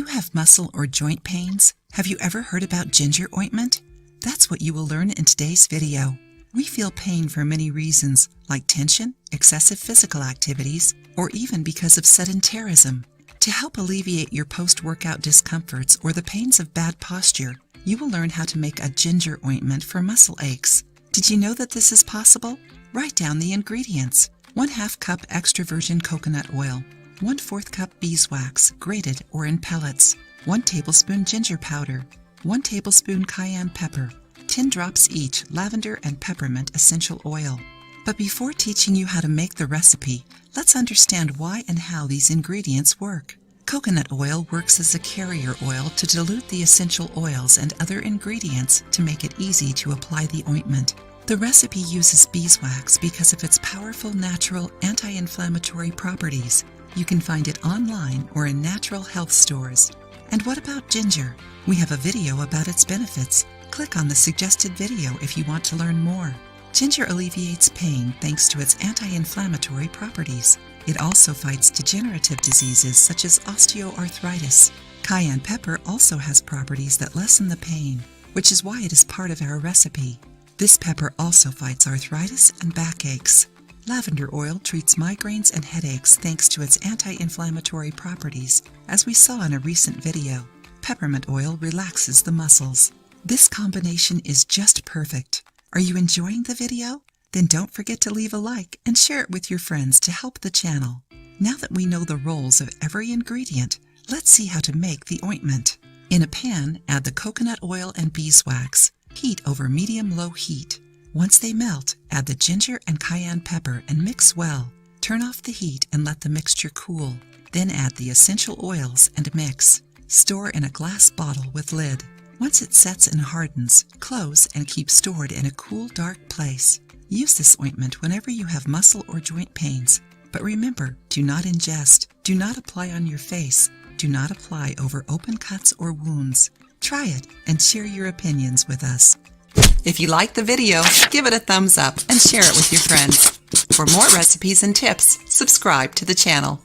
you have muscle or joint pains? Have you ever heard about ginger ointment? That's what you will learn in today's video. We feel pain for many reasons, like tension, excessive physical activities, or even because of sedentarism. To help alleviate your post-workout discomforts or the pains of bad posture, you will learn how to make a ginger ointment for muscle aches. Did you know that this is possible? Write down the ingredients. 1/2 cup extra virgin coconut oil, 1/4 cup beeswax, grated or in pellets, 1 tablespoon ginger powder, 1 tablespoon cayenne pepper, 10 drops each lavender and peppermint essential oil. But before teaching you how to make the recipe, let's understand why and how these ingredients work. Coconut oil works as a carrier oil to dilute the essential oils and other ingredients to make it easy to apply the ointment. The recipe uses beeswax because of its powerful natural anti-inflammatory properties. You can find it online or in natural health stores. And what about ginger? We have a video about its benefits. Click on the suggested video if you want to learn more. Ginger alleviates pain thanks to its anti-inflammatory properties. It also fights degenerative diseases such as osteoarthritis. Cayenne pepper also has properties that lessen the pain, which is why it is part of our recipe. This pepper also fights arthritis and backaches. Lavender oil treats migraines and headaches thanks to its anti-inflammatory properties, as we saw in a recent video. Peppermint oil relaxes the muscles. This combination is just perfect. Are you enjoying the video? Then don't forget to leave a like and share it with your friends to help the channel. Now that we know the roles of every ingredient, let's see how to make the ointment. In a pan, add the coconut oil and beeswax. Heat over medium-low heat. Once they melt, add the ginger and cayenne pepper and mix well. Turn off the heat and let the mixture cool. Then add the essential oils and mix. Store in a glass bottle with lid. Once it sets and hardens, close and keep stored in a cool, dark place. Use this ointment whenever you have muscle or joint pains. But remember, do not ingest. Do not apply on your face. Do not apply over open cuts or wounds. Try it and share your opinions with us. If you liked the video, give it a thumbs up and share it with your friends. For more recipes and tips, subscribe to the channel.